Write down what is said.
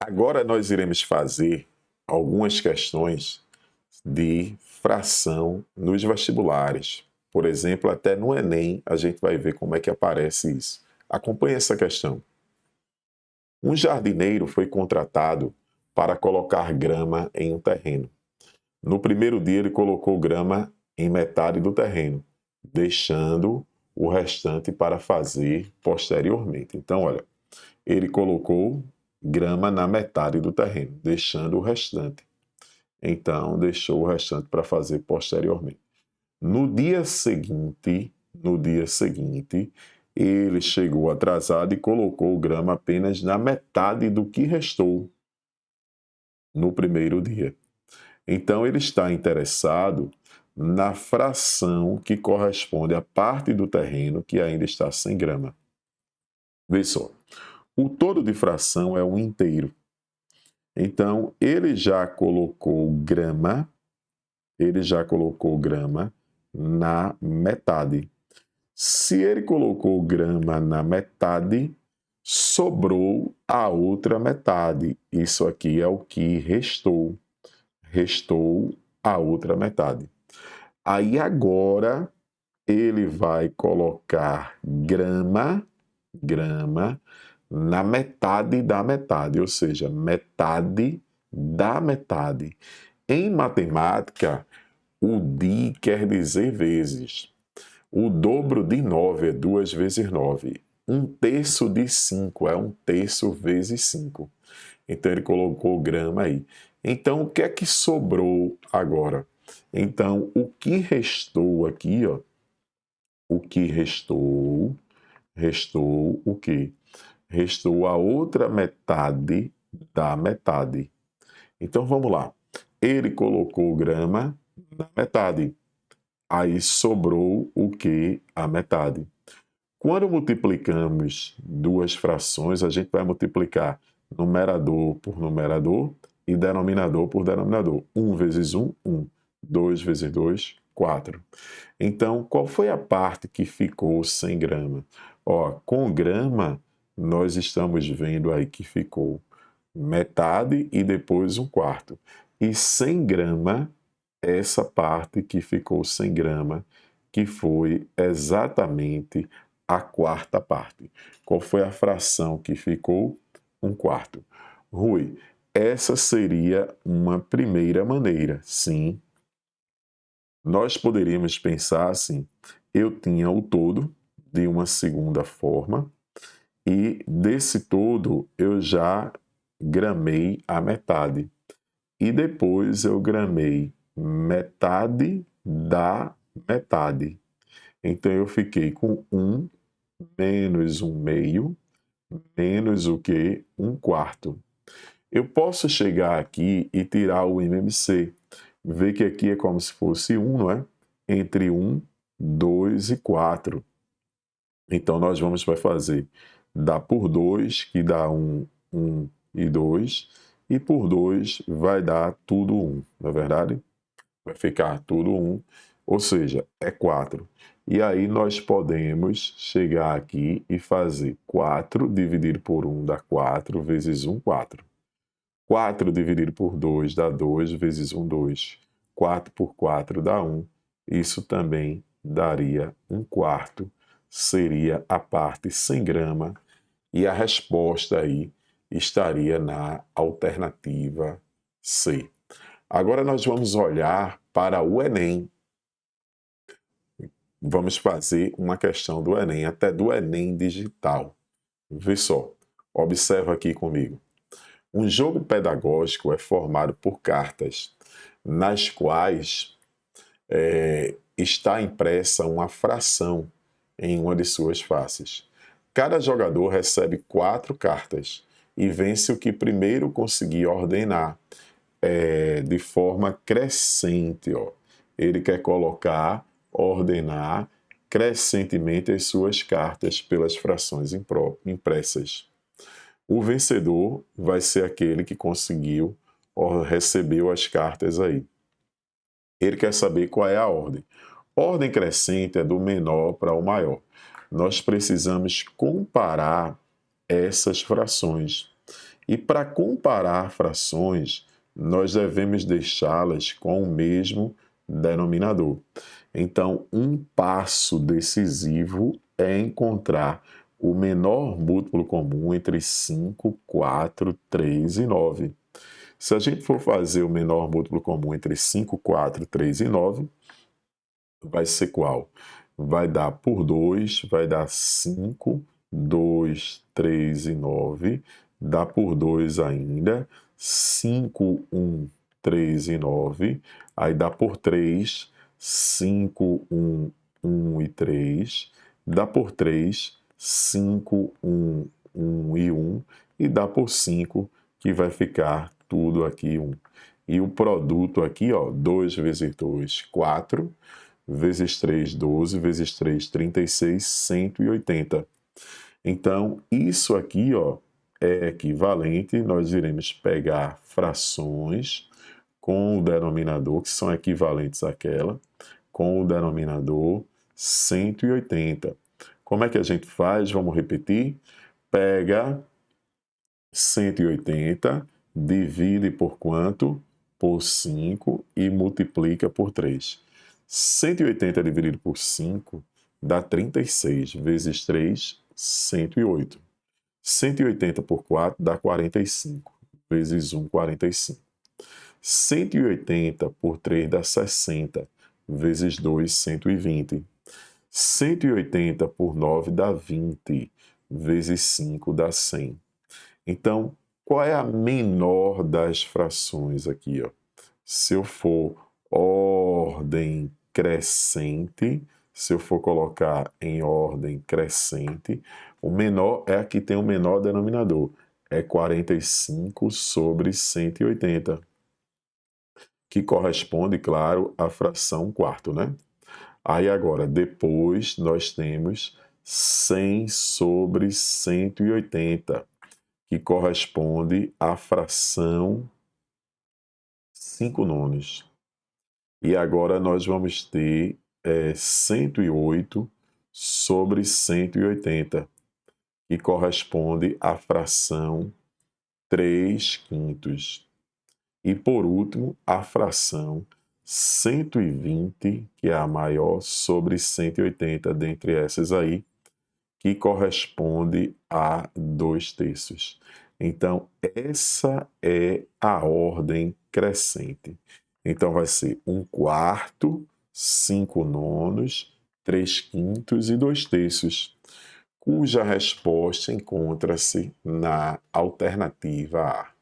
Agora nós iremos fazer algumas questões de fração nos vestibulares. Por exemplo, até no Enem a gente vai ver como é que aparece isso. Acompanhe essa questão. Um jardineiro foi contratado para colocar grama em um terreno. No primeiro dia ele colocou grama em metade do terreno, deixando o restante para fazer posteriormente. Então, olha, ele colocou grama na metade do terreno, deixando o restante. Então, deixou o restante para fazer posteriormente. No dia seguinte, ele chegou atrasado e colocou grama apenas na metade do que restou no primeiro dia. Então, ele está interessado na fração que corresponde à parte do terreno que ainda está sem grama. Vê só, o todo de fração é um inteiro. Então, ele já colocou grama na metade. Se ele colocou grama na metade, sobrou a outra metade. Isso aqui é o que restou. Restou a outra metade. Aí agora ele vai colocar grama na metade da metade, ou seja, metade da metade. Em matemática, o di quer dizer vezes. O dobro de 9 é 2 vezes 9. Um terço de 5 é 1/3 vezes 5. Então ele colocou grama aí. Então o que é que sobrou agora? Então o que restou aqui, ó, o que restou o quê? Restou a outra metade da metade. Então vamos lá. Ele colocou grama na metade. Aí sobrou o que? A metade. Quando multiplicamos duas frações, a gente vai multiplicar numerador por numerador e denominador por denominador. 1 vezes 1, 1. 2 vezes 2, 4. Então, qual foi a parte que ficou sem grama? Ó, com grama, nós estamos vendo aí que ficou metade e depois 1/4. E sem grama, essa parte que ficou sem grama, que foi exatamente a quarta parte. Qual foi a fração que ficou? 1/4. Rui, essa seria uma primeira maneira, sim. Nós poderíamos pensar assim: eu tinha o todo de uma segunda forma e desse todo eu já gramei a metade. E depois eu gramei metade da metade. Então eu fiquei com 1 menos 1/2 menos o que? 1/4. Eu posso chegar aqui e tirar o MMC. Ver que aqui é como se fosse 1, não é? Entre 1, 2 e 4. Então nós vai fazer dá por 2, que dá 1, 1 e 2. E por 2 vai dar tudo 1, não é verdade? Vai ficar tudo 1, ou seja, é 4. E aí nós podemos chegar aqui e fazer 4 dividido por 1 dá 4, vezes 1, 4. 4 dividido por 2 dá 2, vezes 1, 2. 4 por 4 dá 1. Isso também daria 1/4. Seria a parte sem grama. E a resposta aí estaria na alternativa C. Agora nós vamos olhar para o Enem. Vamos fazer uma questão do Enem, até do Enem digital. Vê só, observa aqui comigo. Um jogo pedagógico é formado por cartas, nas quais está impressa uma fração em uma de suas faces. Cada jogador recebe 4 cartas e vence o que primeiro conseguir ordenar de forma crescente. Ó. Ele quer ordenar crescentemente as suas cartas pelas frações impressas. O vencedor vai ser aquele que conseguiu ou recebeu as cartas aí. Ele quer saber qual é a ordem. Ordem crescente é do menor para o maior. Nós precisamos comparar essas frações. E para comparar frações, nós devemos deixá-las com o mesmo denominador. Então, um passo decisivo é encontrar o menor múltiplo comum entre 5, 4, 3 e 9. Se a gente for fazer o menor múltiplo comum entre 5, 4, 3 e 9, vai ser qual? Vai dar por 2, vai dar 5, 2, 3 e 9. Dá por 2 ainda, 5, 1, 3 e 9. Aí dá por 3, 5, 1 e 3. Dá por 3, 5, 1 e 1. E dá por 5, que vai ficar tudo aqui 1. E o produto aqui, ó, 2 vezes 2, 4, vezes 3, 12, vezes 3, 36, 180. Então, isso aqui, ó, é equivalente, nós iremos pegar frações com o denominador, que são equivalentes àquela, com o denominador 180. Como é que a gente faz? Vamos repetir. Pega 180, divide por quanto? Por 5 e multiplica por 3. 180 dividido por 5 dá 36, vezes 3, 108. 180 por 4 dá 45, vezes 1, 45. 180 por 3 dá 60, vezes 2, 120. 180 por 9 dá 20, vezes 5 dá 100. Então, qual é a menor das frações aqui, ó? Se eu for ordem crescente, se eu for colocar em ordem crescente, o menor é a que tem o menor denominador, é 45 sobre 180, que corresponde, claro, à fração quarto, né? Aí agora, depois nós temos 100 sobre 180, que corresponde à fração 5 nonos. E agora nós vamos ter 108 sobre 180, que corresponde à fração 3 quintos. E por último, a fração 120, que é a maior, sobre 180, dentre essas aí, que corresponde a 2 terços. Então, essa é a ordem crescente. Então, vai ser 1 quarto, 5 nonos, 3 quintos e 2 terços, cuja resposta encontra-se na alternativa A.